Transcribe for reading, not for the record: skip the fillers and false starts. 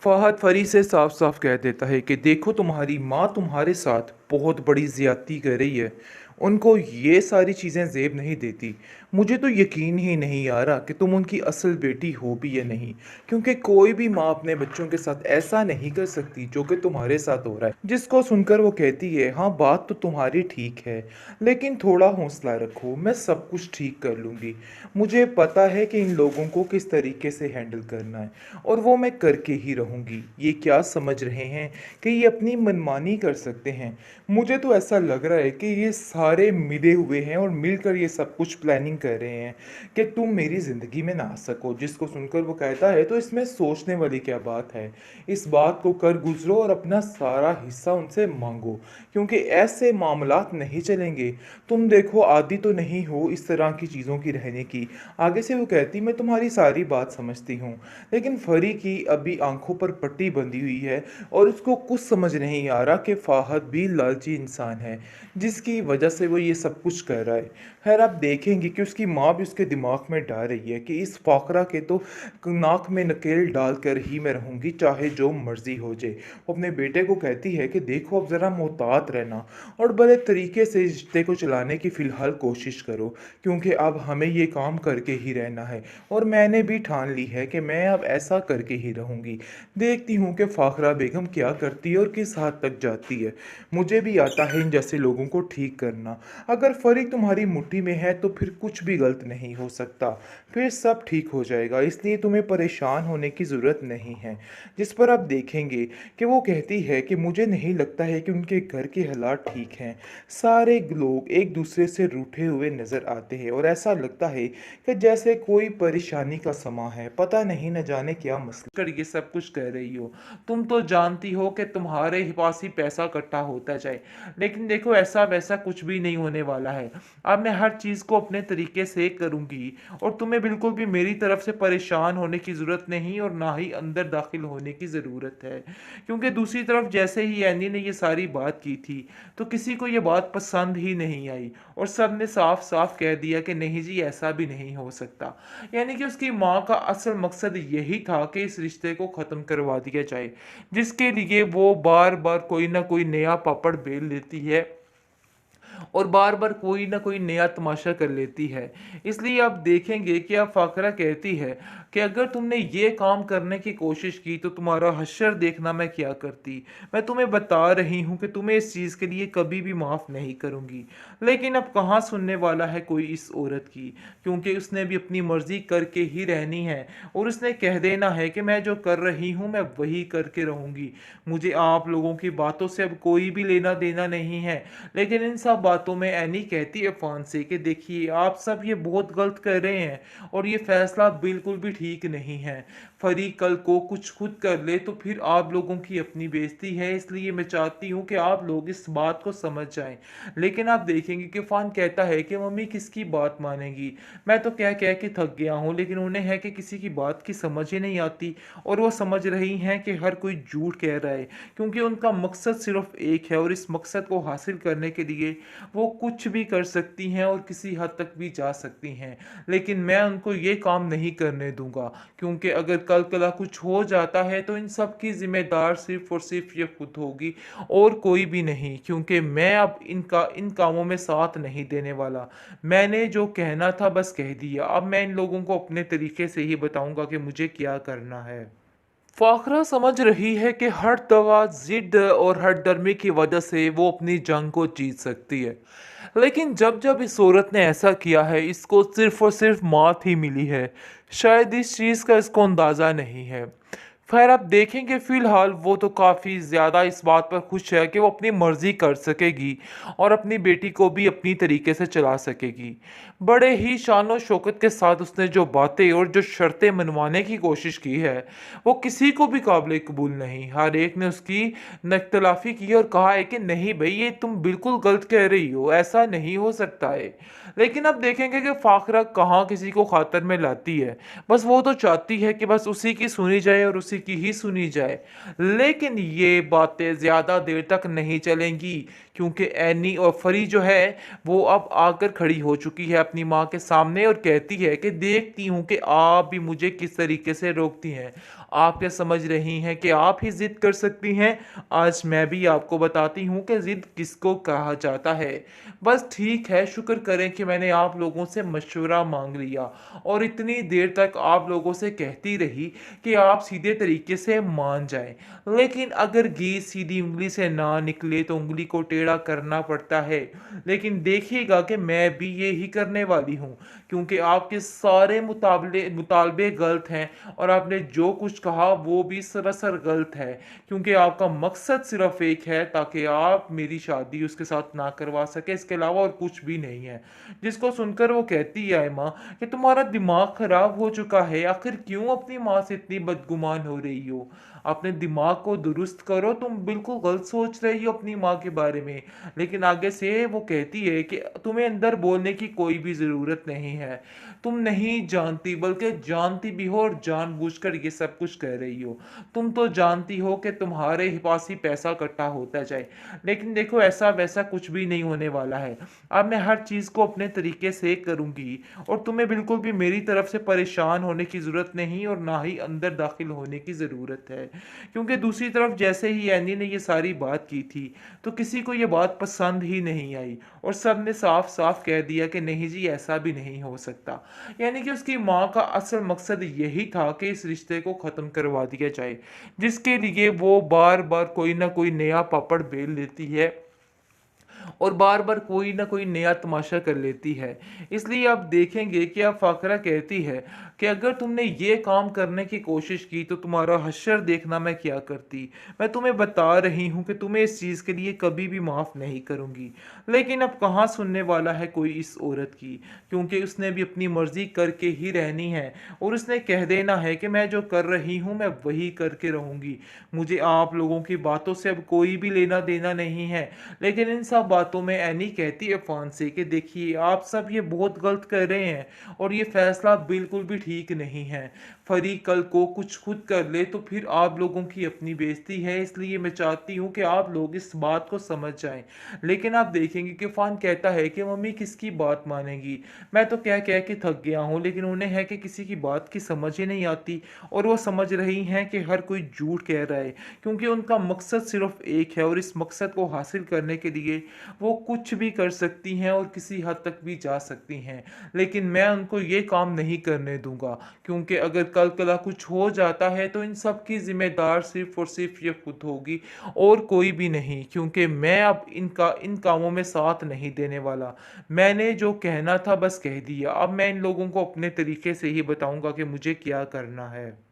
फ़हद फरी से साफ साफ कह देता है कि देखो तुम्हारी माँ तुम्हारे साथ बहुत बड़ी ज़्यादती कर रही है। उनको ये सारी चीज़ें ज़ेब नहीं देती। मुझे तो यकीन ही नहीं आ रहा कि तुम उनकी असल बेटी हो भी या नहीं, क्योंकि कोई भी माँ अपने बच्चों के साथ ऐसा नहीं कर सकती जो कि तुम्हारे साथ हो रहा है। जिसको सुनकर वो कहती है, हाँ बात तो तुम्हारी ठीक है, लेकिन थोड़ा हौसला रखो, मैं सब कुछ ठीक कर लूँगी। मुझे पता है कि इन लोगों को किस तरीके से हैंडल करना है, और वो मैं करके ही रहूँगी। ये क्या समझ रहे हैं कि ये अपनी मनमानी कर सकते हैं? मुझे तो ऐसा लग रहा है कि ये सारे मिले हुए हैं और मिलकर ये सब कुछ प्लानिंग कर रहे हैं कि तुम मेरी ज़िंदगी में ना आ सको। जिसको सुनकर वो कहता है, तो इसमें सोचने वाली क्या बात है? इस बात को कर गुजरो और अपना सारा हिस्सा उनसे मांगो, क्योंकि ऐसे मामलात नहीं चलेंगे। तुम देखो आदी तो नहीं हो इस तरह की चीज़ों की रहने की। आगे से वो कहती, मैं तुम्हारी सारी बात समझती हूँ, लेकिन फरी की अभी आंखों पर पट्टी बंधी हुई है और उसको कुछ समझ नहीं आ रहा कि फाहद भी लालची इंसान है, जिसकी वजह से वो ये सब कुछ कर रहा है। खैर आप देखेंगे कि उसकी माँ भी उसके दिमाग में डाल रही है कि इस फाकरा के तो नाक में नकेल डालकर ही मैं रहूँगी, चाहे जो मर्जी हो जाए। वो अपने बेटे को कहती है कि देखो अब ज़रा मोहतात रहना और बड़े तरीके से इस रिश्ते को चलाने की फ़िलहाल कोशिश करो, क्योंकि अब हमें ये काम करके ही रहना है और मैंने भी ठान ली है कि मैं अब ऐसा करके ही रहूँगी। देखती हूँ कि फ़ाखरा बेगम क्या करती है और किस हद तक जाती है। मुझे भी आता है इन जैसे लोगों को ठीक करना। अगर फरी तुम्हारी मुट्ठी में है तो फिर कुछ भी गलत नहीं हो सकता, फिर सब ठीक हो जाएगा, इसलिए तुम्हें परेशान होने की ज़रूरत नहीं है। जिस पर आप देखेंगे कि वो कहती है कि मुझे नहीं लगता है कि उनके घर के हालात ठीक हैं। सारे लोग एक दूसरे से रूठे हुए नज़र आते हैं और ऐसा लगता है कि जैसे कोई परेशानी का समा है, पता नहीं न जाने क्या मसला कर ये सब कुछ कह रही हो। तुम तो जानती हो कि तुम्हारे ही पास ही पैसा इकट्ठा होता जाए, लेकिन देखो ऐसा वैसा कुछ भी नहीं होने वाला है। अब मैं हर चीज़ को अपने तरीके से करूँगी और तुम्हें बिल्कुल भी मेरी तरफ से परेशान होने की ज़रूरत नहीं और ना ही अंदर दाखिल होने की ज़रूरत है, क्योंकि दूसरी तरफ जैसे ही एनी ने ये सारी बात की थी तो किसी को ये बात पसंद ही नहीं आई और सब ने साफ साफ कह दिया कि नहीं जी ऐसा भी नहीं हो सकता। यानी कि उसकी माँ का असल मकसद यही था कि इस रिश्ते को ख़त्म करवा दिया जाए, जिसके लिए वो बार बार कोई ना कोई नया पापड़ बेल लेती है और बार बार कोई ना कोई नया तमाशा कर लेती है। इसलिए आप देखेंगे कि अब फ़ाकरा कहती है कि अगर तुमने ये काम करने की कोशिश की तो तुम्हारा हश्र देखना मैं क्या करती। मैं तुम्हें बता रही हूँ कि तुम्हें इस चीज़ के लिए कभी भी माफ़ नहीं करूँगी। लेकिन अब कहाँ सुनने वाला है कोई इस औरत की, क्योंकि उसने भी अपनी मर्ज़ी करके ही रहनी है और उसने कह देना है कि मैं जो कर रही हूँ मैं वही करके रहूँगी। मुझे आप लोगों की बातों से अब कोई भी लेना देना नहीं है। लेकिन इन सब बातों में एनी कहती है फ़ोन से कि देखिए आप सब ये बहुत गलत कर रहे हैं और ये फ़ैसला बिल्कुल भी ठीक नहीं है। फरी कल को कुछ खुद कर ले तो फिर आप लोगों की अपनी बेइज्जती है, इसलिए मैं चाहती हूँ कि आप लोग इस बात को समझ जाएं। लेकिन आप देखेंगे कि फ़ान कहता है कि मम्मी किसकी बात मानेगी, मैं तो कह कह के थक गया हूँ, लेकिन उन्हें है कि किसी की बात की समझ ही नहीं आती और वो समझ रही हैं कि हर कोई झूठ कह रहा है, क्योंकि उनका मकसद सिर्फ एक है और इस मकसद को हासिल करने के लिए वो कुछ भी कर सकती हैं और किसी हद तक भी जा सकती हैं। लेकिन मैं उनको ये काम नहीं करने दूंगा, क्योंकि अगर कल कला कुछ हो जाता है तो इन सब की जिम्मेदार सिर्फ और सिर्फ ये खुद होगी और कोई भी नहीं, क्योंकि मैं अब इन कामों में साथ नहीं देने वाला। मैंने जो कहना था बस कह दिया, अब मैं इन लोगों को अपने तरीके से ही बताऊंगा कि मुझे क्या करना है। फाखरा समझ रही है कि हर दवा जिद और हर डरमे की वजह से वो अपनी जंग को जीत सकती है, लेकिन जब जब इस औरत ने ऐसा किया है इसको सिर्फ और सिर्फ मात ही मिली है। शायद इस चीज़ का इसको अंदाज़ा नहीं है। खैर आप देखेंगे फ़िलहाल वो तो काफ़ी ज़्यादा इस बात पर खुश है कि वो अपनी मर्ज़ी कर सकेगी और अपनी बेटी को भी अपनी तरीके से चला सकेगी। बड़े ही शान और शौकत के साथ उसने जो बातें और जो शर्तें मनवाने की कोशिश की है वो किसी को भी काबिल कबूल नहीं। हर एक ने उसकी नख्तलाफ़ी की और कहा है कि नहीं भाई ये तुम बिल्कुल गलत कह रही हो, ऐसा नहीं हो सकता है। लेकिन अब देखेंगे कि फ़ाखरा कहाँ किसी को खातर में लाती है। बस वो तो चाहती है कि बस उसी की सुनी जाए और उसी की ही सुनी जाए। लेकिन ये बातें ज़्यादा देर तक नहीं चलेंगी, क्योंकि एनी और फरी जो है वो अब आकर खड़ी हो चुकी है अपनी माँ के सामने और कहती है कि देखती हूँ कि आप भी मुझे किस तरीके से रोकती हैं। आप क्या समझ रही हैं कि आप ही ज़िद कर सकती हैं? आज मैं भी आपको बताती हूँ कि ज़िद किसको कहा जाता है। बस ठीक है, शुक्र करें कि मैंने आप लोगों से मशवरा माँग लिया और इतनी देर तक आप लोगों से कहती रही कि आप सीधे तरीके से मान जाएँ। लेकिन अगर घी सीधी उँगली से ना निकले तो उँगली को टेढ़ा करना पड़ता है। लेकिन देखिएगा कि मैं भी यही करने वाली हूँ, क्योंकि आपके सारे मुतालबे गलत हैं और आपने जो कुछ कहा वो भी सरासर गलत है, क्योंकि आपका मकसद सिर्फ एक है ताकि आप मेरी शादी उसके साथ ना करवा सके, इसके अलावा और कुछ भी नहीं है। जिसको सुनकर वो कहती है माँ कि तुम्हारा दिमाग खराब हो चुका है, आखिर क्यों अपनी माँ से इतनी बदगुमान हो रही हो? अपने दिमाग को दुरुस्त करो, तुम बिल्कुल गलत सोच रही हो अपनी माँ के बारे में। लेकिन आगे से वो कहती है कि तुम्हें अंदर बोलने की कोई भी ज़रूरत नहीं है। तुम नहीं जानती, बल्कि जानती भी हो और जानबूझकर ये सब कुछ कह रही हो। तुम तो जानती हो कि तुम्हारे ही पास ही पैसा इकट्ठा होता जाए। लेकिन देखो, ऐसा-वैसा कुछ भी नहीं होने वाला है। अब मैं हर चीज़ को अपने तरीके से करूँगी और तुम्हें बिल्कुल भी मेरी तरफ से परेशान होने की ज़रूरत नहीं और ना ही अंदर दाखिल होने की ज़रूरत है। क्योंकि दूसरी तरफ जैसे ही एनी ने ये सारी बात की थी, तो किसी को ये बात पसंद ही नहीं आई और सबने साफ-साफ कह दिया कि नहीं जी, ऐसा भी नहीं हो सकता। यानी कि उसकी माँ का असल मकसद यही था कि इस रिश्ते को ख़त्म करवा दिया जाए, जिसके लिए वो बार-बार कोई न कोई नया पापड़ बेल लेती है और बार-बार कोई ना कोई नया तमाशा कर लेती है। इसलिए आप देखेंगे कि अब फ़ाकरा कहती है कि अगर तुमने ये काम करने की कोशिश की तो तुम्हारा हश्र देखना मैं क्या करती। मैं तुम्हें बता रही हूँ कि तुम्हें इस चीज़ के लिए कभी भी माफ़ नहीं करूँगी। लेकिन अब कहाँ सुनने वाला है कोई इस औरत की, क्योंकि उसने भी अपनी मर्ज़ी करके ही रहनी है और उसने कह देना है कि मैं जो कर रही हूँ मैं वही करके रहूँगी। मुझे आप लोगों की बातों से अब कोई भी लेना-देना नहीं है। लेकिन इन सब बातों में एनी कहती है फ़ोन से कि देखिए, आप सब ये बहुत गलत कर रहे हैं और ये फ़ैसला बिल्कुल भी ठीक नहीं है। फरीक कल को कुछ खुद कर ले तो फिर आप लोगों की अपनी बेइज़्ती है, इसलिए मैं चाहती हूँ कि आप लोग इस बात को समझ जाएँ। लेकिन आप देखेंगे कि फ़ान कहता है कि मम्मी किसकी बात मानेंगी? मैं तो कह-कह के थक गया हूँ, लेकिन उन्हें है कि किसी की बात की समझ ही नहीं आती और वो समझ रही हैं कि हर कोई झूठ कह रहा है, क्योंकि उनका मकसद सिर्फ़ एक है और इस मकसद को हासिल करने के लिए वो कुछ भी कर सकती हैं और किसी हद तक भी जा सकती हैं। लेकिन मैं उनको ये काम नहीं करने दूँगा, क्योंकि अगर कल-कला कुछ हो जाता है तो इन सब की ज़िम्मेदार सिर्फ़ और सिर्फ़ ये खुद होगी और कोई भी नहीं, क्योंकि मैं अब इन कामों में साथ नहीं देने वाला। मैंने जो कहना था बस कह दिया, अब मैं इन लोगों को अपने तरीके से ही बताऊँगा कि मुझे क्या करना है।